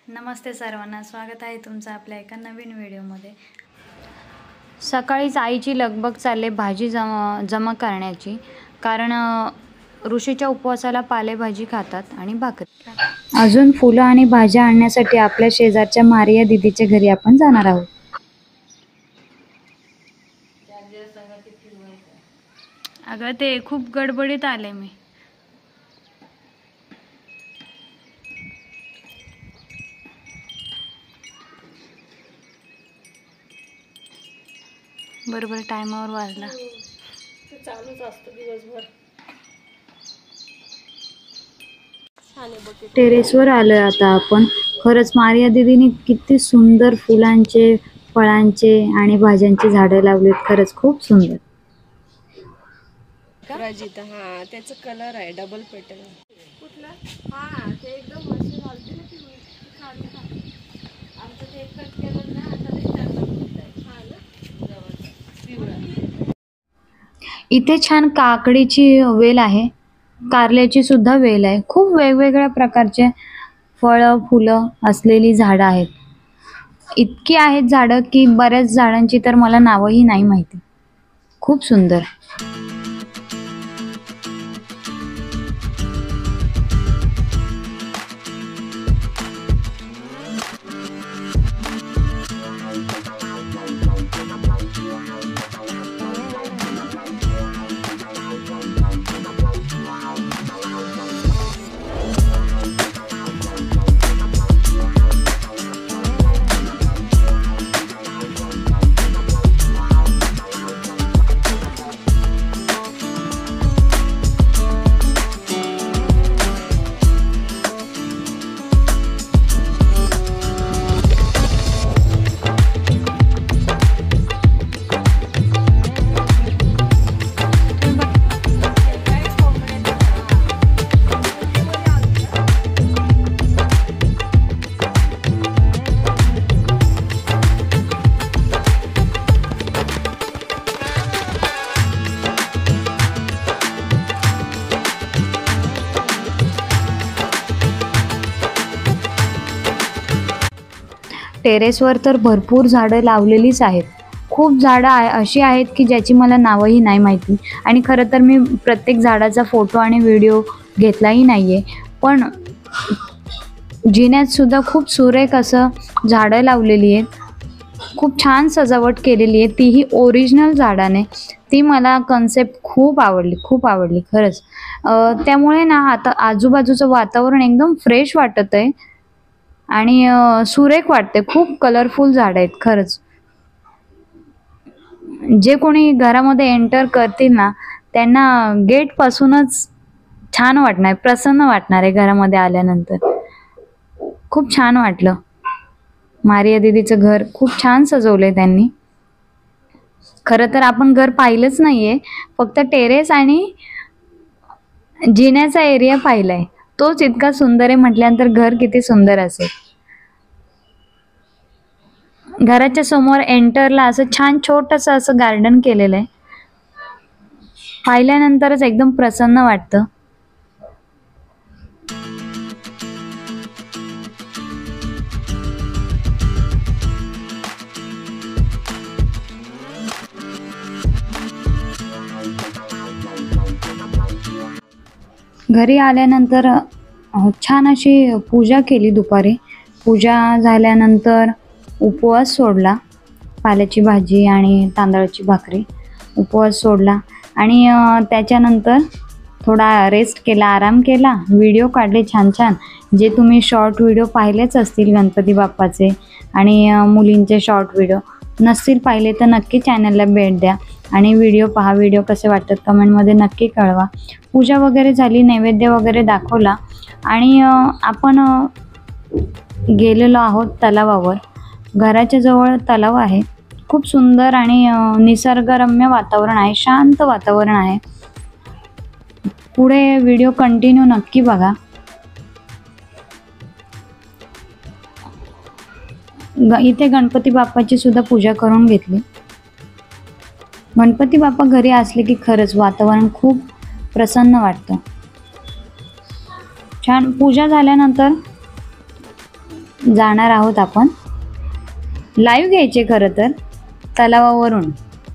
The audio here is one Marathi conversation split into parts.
नमस्ते सर्वांना, स्वागत आहे तुमचं आपल्या एका नवीन व्हिडिओमध्ये। सकाळीच आईची लगबग चालले भाजी जमा करण्याची, कारण ऋषीच्या उपवासाला पालेभाजी खातात आणि भाकरी। अजून फुलं आणि भाज्या आणण्यासाठी आपल्या शेजारच्या मारिया दीदीच्या घरी आपण जाणार आहोत। अगं ते खूप गडबडीत आले मी। बरोबर टाइमावर वाजला। चालूच असतं दिवसभर। टेरेसवर आलोय आता आपण। खरंच मारिया दीदीने किती सुंदर फुलांचे, फळांचे आणि भाज्यांची झाडे लावलीत। खरंच खूप सुंदर। राजिता, हा त्याचा कलर आहे डबल पेटल। कुठला? हा ते एकदम मस्त घालते ना ती काढून टाक। आमचं ते कट केलं ना, आता ते चांगलं फुलतंय। हा ना, जवळ पिवळा। इथे छान काकडीची वेल आहे, कारल्याची सुद्धा वेल आहे। खूप वेगवेगळ्या प्रकारचे फळं फुलं असलेली झाडं आहेत। इतकी आहेत झाडं की बऱ्याच झाडांची तर मला नावही नाही माहिती। खूप सुंदर। टेरेसवर तर भरपूर झाडं लावलेलीच आहेत। खूप झाडं अशी आहेत की ज्याची मला नावही नाही माहिती, आणि खरं तर मी प्रत्येक झाडाचा फोटो आणि व्हिडिओ घेतलाही नाहीये। पण जिन्यात सुद्धा खूप सुरेख असं झाडं लावलेली आहेत। खूप छान सजावट केलेली आहे, तीही ओरिजिनल झाडाने। ती मला कन्सेप्ट खूप आवडली खरंच। त्यामुळे ना आता आजूबाजूचं वातावरण एकदम फ्रेश वाटत आहे आणि सुरेख वाटते। खूप कलरफुल झाड आहेत खरंच। जे कोणी घरामध्ये एंटर करतील ना, त्यांना गेट पासूनच छान वाटणार, प्रसन्न वाटणार आहे घरामध्ये आल्यानंतर। खूप छान वाटलं। मारिया दीदीचं घर खूप छान सजवलंय त्यांनी। खरं तर आपण घर पाहिलंच नाहीये, फक्त टेरेस आणि जिन्याचा एरिया पाहिलाय। तोच इतका सुंदर आहे म्हटल्यानंतर घर किती सुंदर असेल। घराच्या समोर एंटरला असं छान छोटंसं असं गार्डन केलेलं आहे। पाहिल्यानंतरच एकदम प्रसन्न वाटतं। घरी आल्यानंतर छान अशी पूजा केली दुपारी। पूजा झाल्यानंतर उपवास सोडला, पाल्याची भाजी आणि तांदळाची भाकरी उपवास सोडला, आणि त्याच्यानंतर थोडा रेस्ट केला, आराम केला। व्हिडिओ काढले छान छान, जे तुम्ही शॉर्ट व्हिडिओ पाहिलेच असतील गणपती बाप्पाचे आणि मुलींचे शॉर्ट व्हिडिओ नसतील पाहिले तर नक्की चॅनलला भेट द्या आणि व्हिडिओ पहा। व्हिडिओ कसे वाटतात कमेंटमध्ये नक्की कळवा। पूजा वगैरे झाली, नैवेद्य वगैरे दाखवला, आणि आपण गेलेलो आहोत तलावावर। घराच्या जवळ तलाव आहे, खूप सुंदर आणि निसर्गरम्य वातावरण आहे, शांत वातावरण आहे। पुढे व्हिडिओ कंटिन्यू नक्की बघा। इथे गणपती बाप्पाची सुद्धा पूजा करून घेतली। गणपती बाप्पा घरी असले की खरंच वातावरण खूप प्रसन्न वाटतं। छान पूजा झाल्यानंतर जाणार आहोत आपण. लाईव्ह घ्यायचे खरं तर तलावावरून,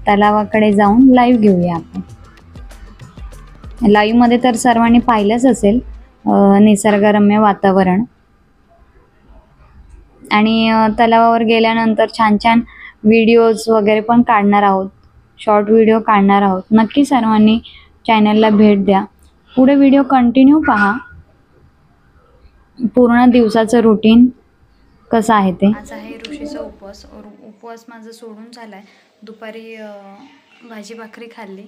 तलावाकडे जाऊन लाईव्ह घेऊया आपण. लाईव्हमध्ये तर सर्वांनी पाहिलंच असेल निसर्गरम्य वातावरण. आणि तलावावर गेल्यानंतर छान छान व्हिडिओज वगैरे पण काढणार आहोत, शॉर्ट व्हिडिओ काढणार आहोत. नक्की सर्वांनी चॅनलला भेट द्या. पुढे व्हिडिओ कंटिन्यू पहा, पूर्ण दिवसाचं रुटीन कसं आहे ते. आज आहे ऋषीचा उपवास. उपवास माझा सोडून झाला आहे. दुपारी भाजी भाकरी खाल्ली.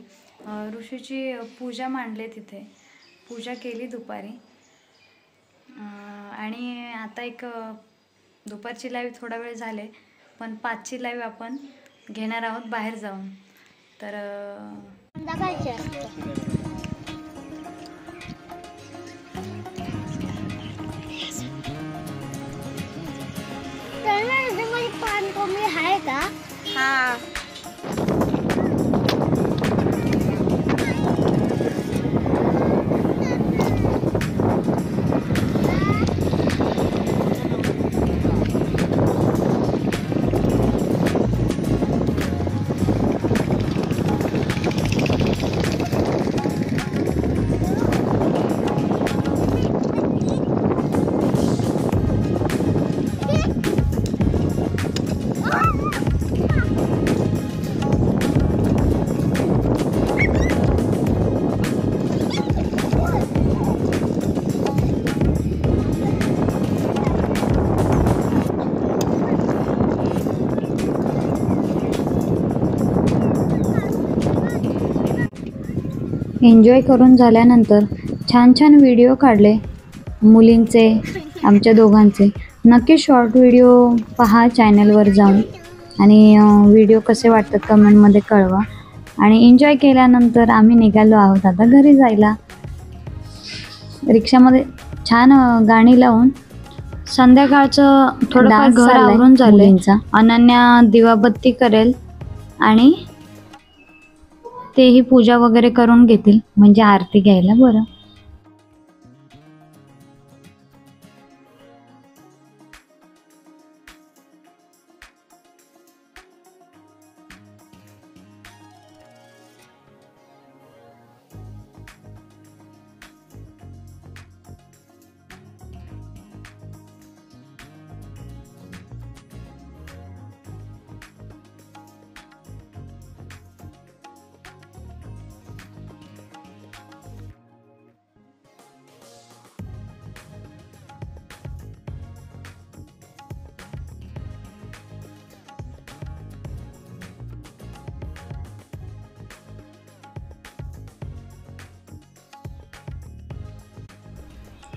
ऋषीची पूजा मांडली, तिथे पूजा केली दुपारी. आणि आता एक दुपारची लाईव्ह थोडा वेळ झाले, पण 5ची लाईव्ह आपण घेणार आहोत बाहेर जाऊन. तर पान कमी आहे का? हा, एन्जॉय करून झाल्यानंतर छान छान व्हिडिओ काढले मुलींचे, आमच्या दोघांचे. नक्की शॉर्ट व्हिडिओ पहा चॅनलवर जाऊन, आणि व्हिडिओ कसे वाटतात कमेंटमध्ये कळवा. आणि एन्जॉय केल्यानंतर आम्ही निघालो आहोत आता घरी जायला. रिक्षामध्ये छान गाणी लावून संध्याकाळचं थोडंफार घर आवरून झाले. अनन्या दिवाबत्ती करेल आणि तेही पूजा वगैरे करून घेतील, म्हणजे आरती घ्यायला बरं.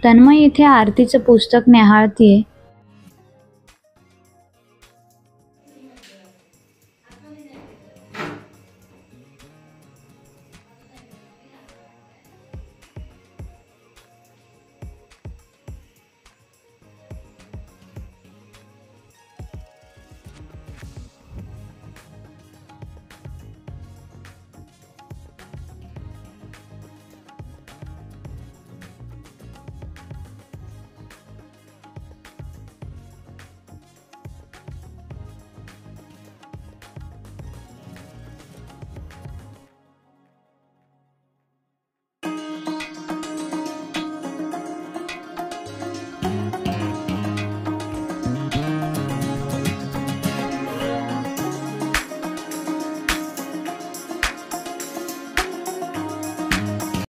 तन्मय इथे आरतीचं पुस्तक न्याहाळतीये.